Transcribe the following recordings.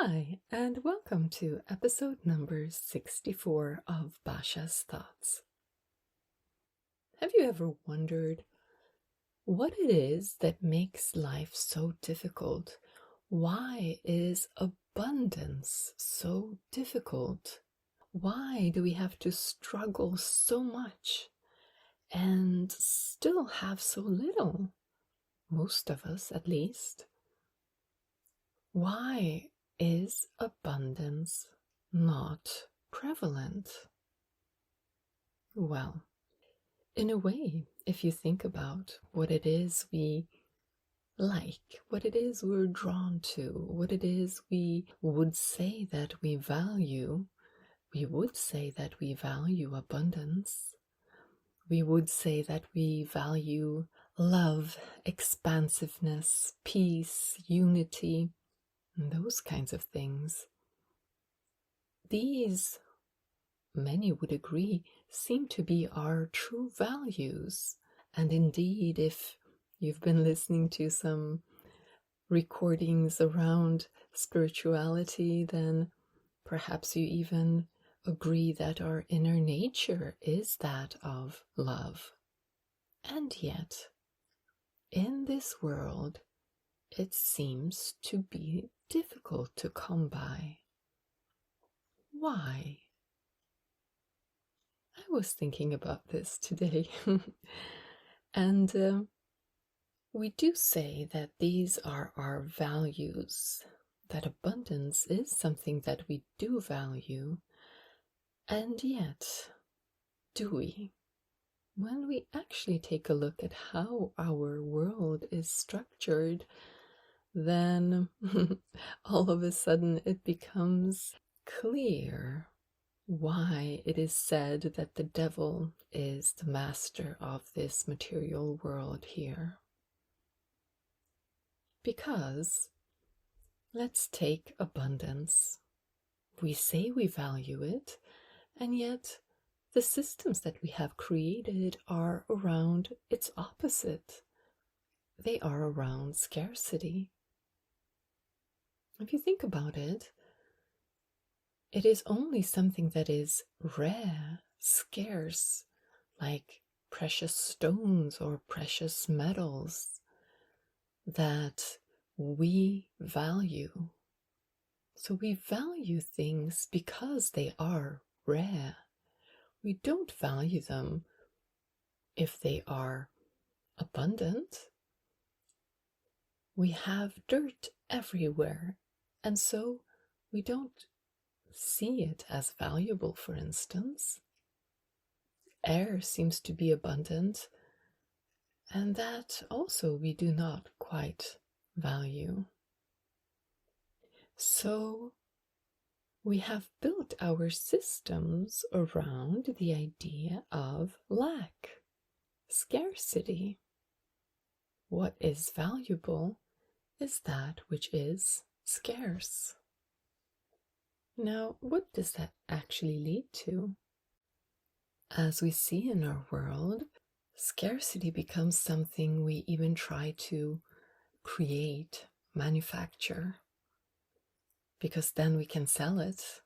Hi, and welcome to episode number 64 of Basha's Thoughts. Have you ever wondered what it is that makes life so difficult? Why is abundance so difficult? Why do we have to struggle so much and still have so little? Most of us, at least. Why is abundance not prevalent? Well, in a way, if you think about what it is we like, what it is we're drawn to, what it is we would say that we value, we would say that we value abundance. We would say that we value love, expansiveness, peace, unity, and those kinds of things. These, many would agree, seem to be our true values. And indeed, if you've been listening to some recordings around spirituality, then perhaps you even agree that our inner nature is that of love. And yet, in this world, it seems to be difficult to come by. Why? I was thinking about this today. And we do say that these are our values, that abundance is something that we do value. And yet, do we? When we actually take a look at how our world is structured, then all of a sudden it becomes clear why it is said that the devil is the master of this material world here. Because, let's take abundance. We say we value it, and yet the systems that we have created are around its opposite. They are around scarcity. If you think about it, it is only something that is rare, scarce, like precious stones or precious metals, that we value. So we value things because they are rare. We don't value them if they are abundant. We have dirt everywhere, and so we don't see it as valuable, for instance. Air seems to be abundant, and that also we do not quite value. So we have built our systems around the idea of lack, scarcity. What is valuable is that which is scarce. Now, what does that actually lead to? As we see in our world, scarcity becomes something we even try to create, manufacture, because then we can sell it.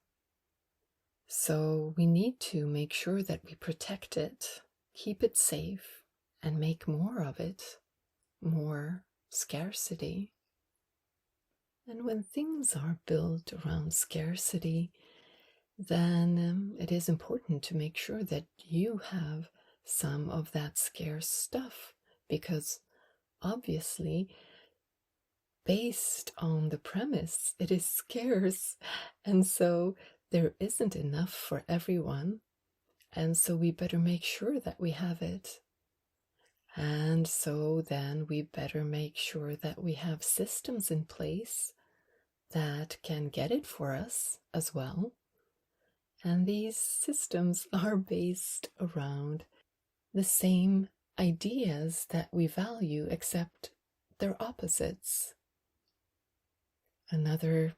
So we need to make sure that we protect it, keep it safe, and make more of it, more scarcity. And when things are built around scarcity, then it is important to make sure that you have some of that scarce stuff, because obviously, based on the premise, it is scarce, and so there isn't enough for everyone, and so we better make sure that we have it. And so then we better make sure that we have systems in place that can get it for us as well. And these systems are based around the same ideas that we value, except they're opposites. Another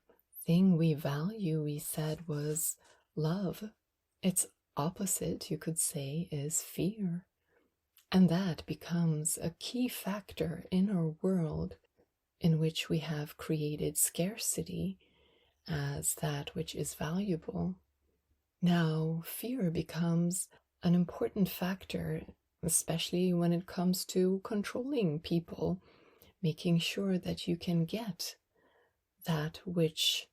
thing we value, we said, was love. Its opposite, you could say, is fear. And that becomes a key factor in our world in which we have created scarcity as that which is valuable. Now, fear becomes an important factor, especially when it comes to controlling people, making sure that you can get that which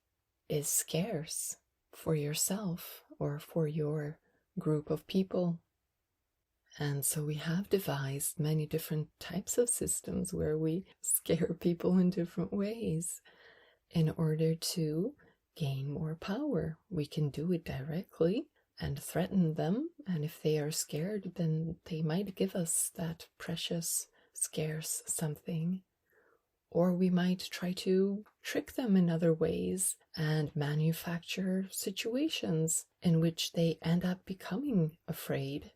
is scarce for yourself or for your group of people. And so we have devised many different types of systems where we scare people in different ways in order to gain more power. We can do it directly and threaten them, and if they are scared, then they might give us that precious, scarce something. Or we might try to trick them in other ways and manufacture situations in which they end up becoming afraid.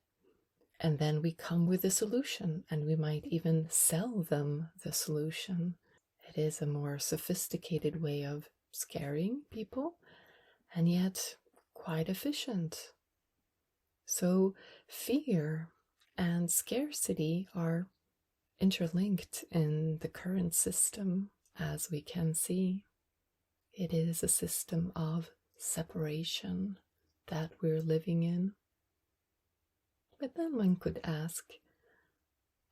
And then we come with a solution, and we might even sell them the solution. It is a more sophisticated way of scaring people, and yet quite efficient. So fear and scarcity are interlinked in the current system, as we can see. It is a system of separation that we're living in. But then one could ask,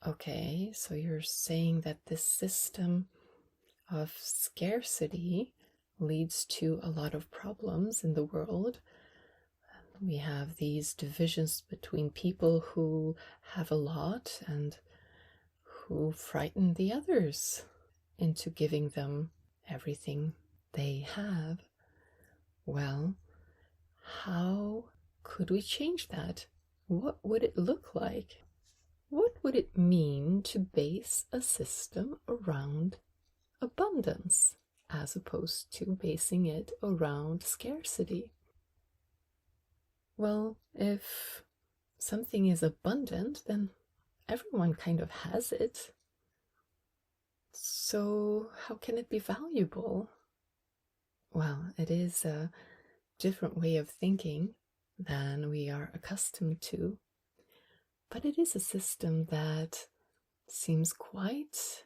okay, so you're saying that this system of scarcity leads to a lot of problems in the world. We have these divisions between people who have a lot and who frighten the others into giving them everything they have. Well, how could we change that? What would it look like? What would it mean to base a system around abundance as opposed to basing it around scarcity? Well, if something is abundant, then everyone kind of has it. So how can it be valuable? Well, it is a different way of thinking than we are accustomed to, but it is a system that seems quite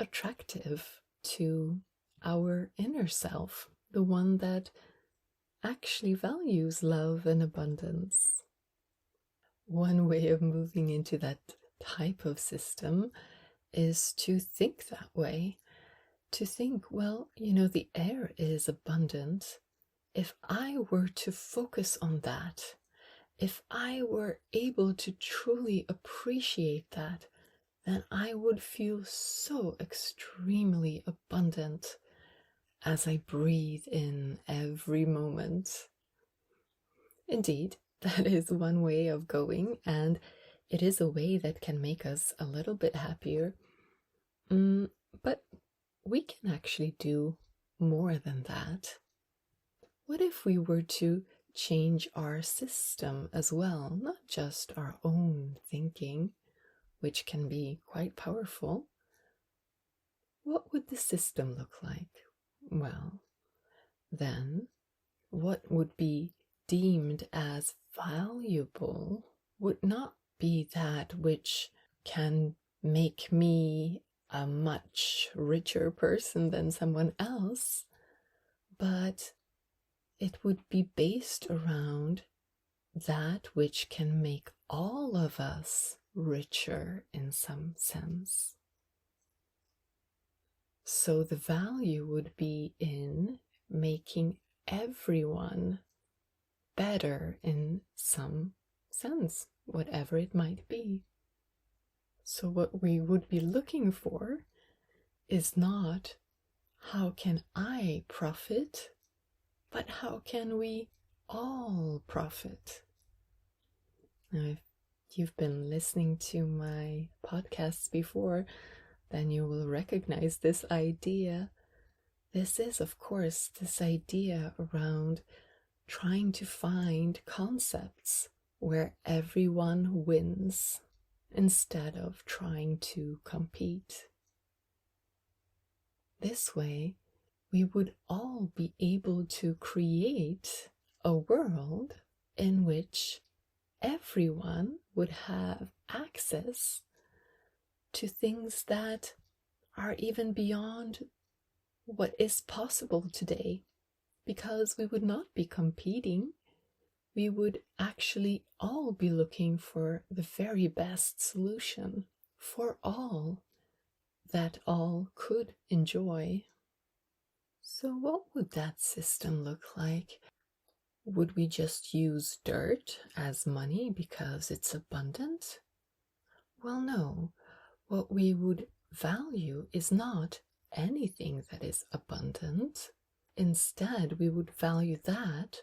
attractive to our inner self, the one that actually values love and abundance. One way of moving into that type of system is to think that way. To think, well, the air is abundant. If I were to focus on that, if I were able to truly appreciate that, then I would feel so extremely abundant as I breathe in every moment. Indeed, that is one way of going, and it is a way that can make us a little bit happier. But we can actually do more than that. What if we were to change our system as well, not just our own thinking, which can be quite powerful? What would the system look like? Well, then what would be deemed as valuable would not be that which can make me a much richer person than someone else, but it would be based around that which can make all of us richer in some sense. So the value would be in making everyone better in some sense, whatever it might be. So what we would be looking for is not how can I profit, but how can we all profit? Now, if you've been listening to my podcasts before, then you will recognize this idea. This is, of course, this idea around trying to find concepts where everyone wins instead of trying to compete. This way, we would all be able to create a world in which everyone would have access to things that are even beyond what is possible today. because we would not be competing. We would actually all be looking for the very best solution for all that all could enjoy. So, what would that system look like? Would we just use dirt as money because it's abundant? Well, no. What we would value is not anything that is abundant. Instead, we would value that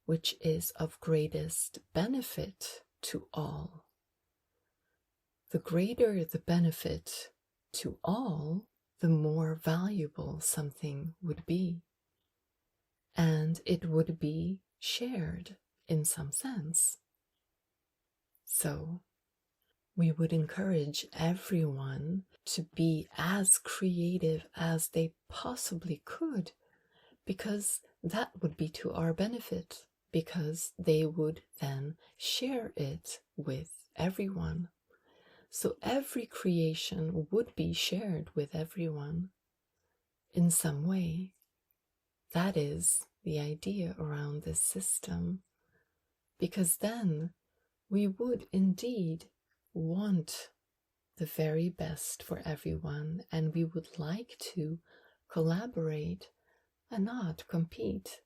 which is of greatest benefit to all. The greater the benefit to all, the more valuable something would be. And it would be shared in some sense. So, we would encourage everyone to be as creative as they possibly could, because that would be to our benefit, because they would then share it with everyone. So every creation would be shared with everyone in some way. That is the idea around this system, because then we would indeed want the very best for everyone, and we would like to collaborate and not compete,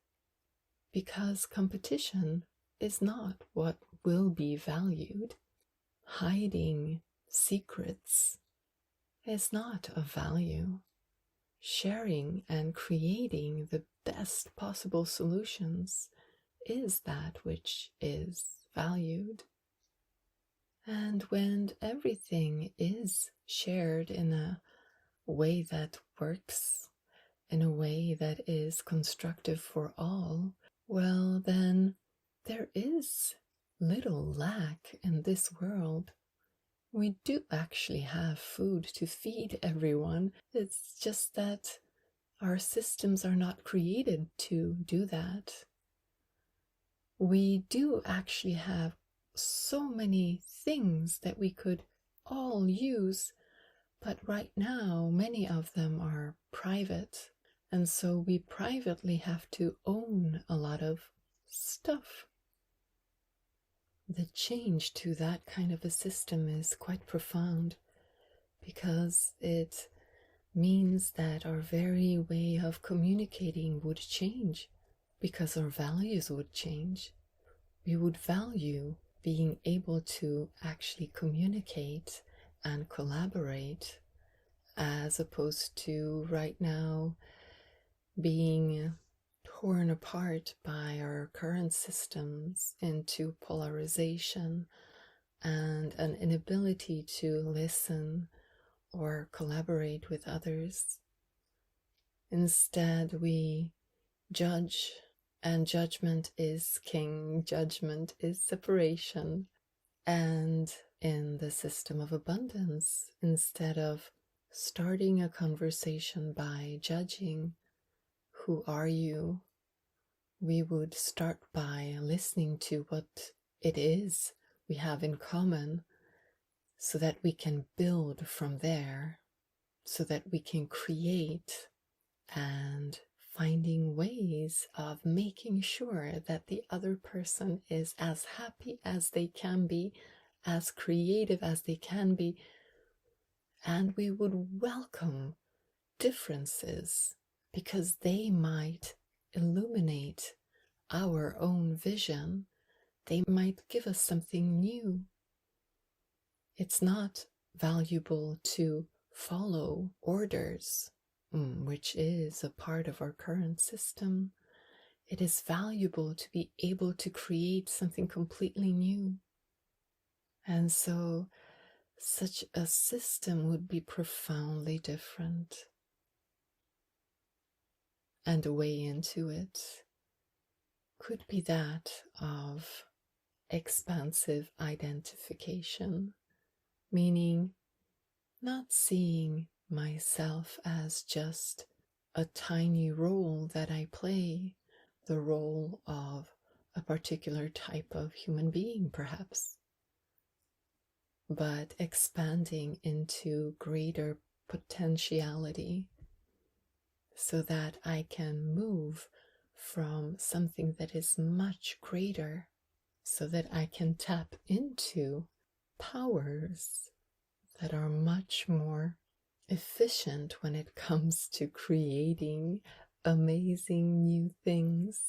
because competition is not what will be valued. Hiding secrets is not of value. Sharing and creating the best possible solutions is that which is valued. And when everything is shared in a way that works, in a way that is constructive for all, well, then there is little lack in this world. We do actually have food to feed everyone. It's just that our systems are not created to do that. We do actually have so many things that we could all use, but right now many of them are private, and so we privately have to own a lot of stuff. The change to that kind of a system is quite profound, because it means that our very way of communicating would change, because our values would change. We would value being able to actually communicate and collaborate, as opposed to right now being torn apart by our current systems into polarization and an inability to listen or collaborate with others. Instead, we judge, and judgment is king, judgment is separation. And in the system of abundance, instead of starting a conversation by judging, who are you? We would start by listening to what it is we have in common, so that we can build from there, so that we can create, and finding ways of making sure that the other person is as happy as they can be, as creative as they can be, and we would welcome differences, because they might illuminate our own vision. They might give us something new. It's not valuable to follow orders, which is a part of our current system. It is valuable to be able to create something completely new. And so such a system would be profoundly different. And a way into it could be that of expansive identification, meaning not seeing myself as just a tiny role that I play, the role of a particular type of human being, perhaps, but expanding into greater potentiality, so that I can move from something that is much greater, so that I can tap into powers that are much more efficient when it comes to creating amazing new things,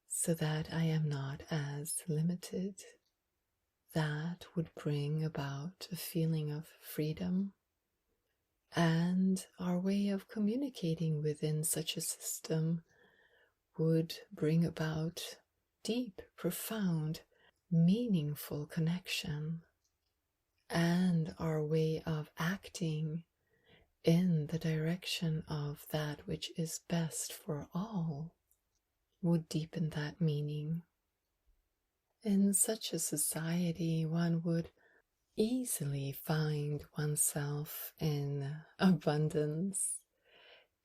so that I am not as limited. That would bring about a feeling of freedom, and our way of communicating within such a system would bring about deep, profound, meaningful connection, and our way of acting in the direction of that which is best for all would deepen that meaning. In such a society, one would easily find oneself in abundance,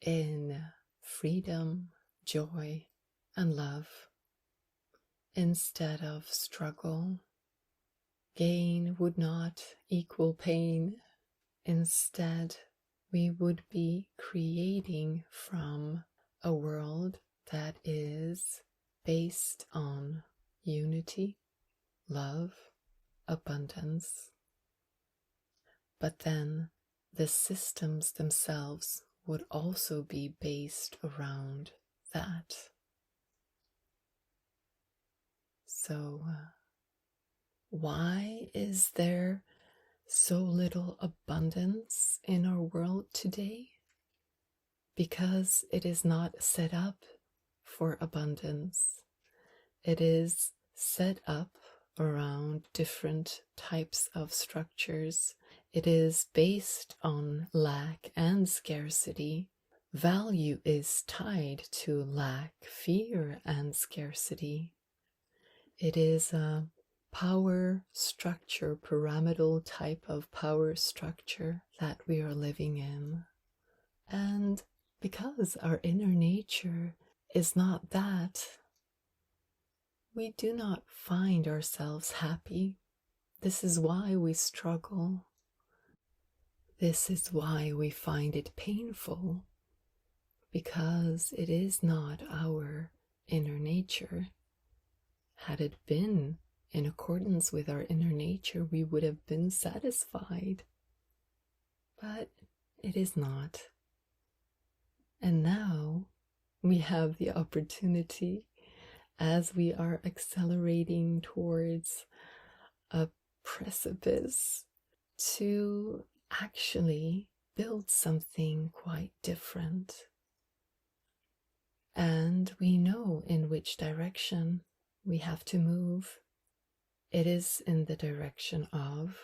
in freedom, joy, and love, instead of struggle. Gain would not equal pain. Instead, we would be creating from a world that is based on unity, love, abundance. But then the systems themselves would also be based around that. So, why is there so little abundance in our world today? Because it is not set up for abundance. It is set up around different types of structures. It is based on lack and scarcity. Value is tied to lack, fear, and scarcity. It is a power structure, pyramidal type of power structure that we are living in. And because our inner nature is not that, we do not find ourselves happy. This is why we struggle. This is why we find it painful, because it is not our inner nature. Had it been in accordance with our inner nature, we would have been satisfied. But it is not. And now we have the opportunity, as we are accelerating towards a precipice, to actually build something quite different. And we know in which direction we have to move. It is in the direction of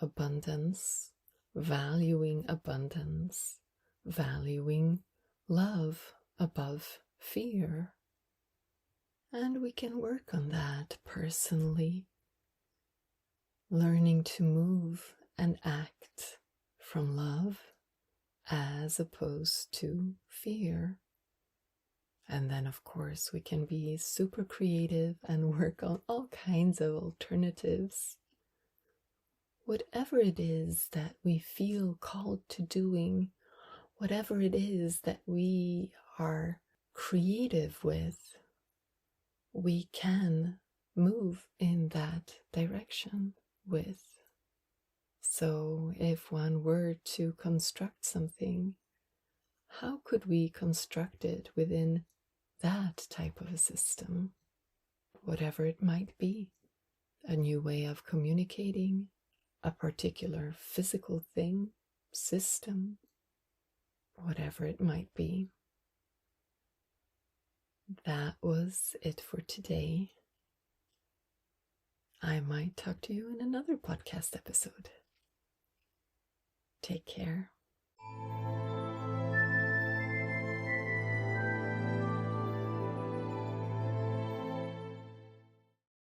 abundance, valuing abundance, valuing love above fear. And we can work on that personally, learning to move and act from love as opposed to fear. And then, of course, we can be super creative and work on all kinds of alternatives. Whatever it is that we feel called to doing, whatever it is that we are creative with, we can move in that direction with. So if one were to construct something, how could we construct it within that type of a system? Whatever it might be, a new way of communicating, a particular physical thing, system, whatever it might be. That was it for today. I might talk to you in another podcast episode. Take care.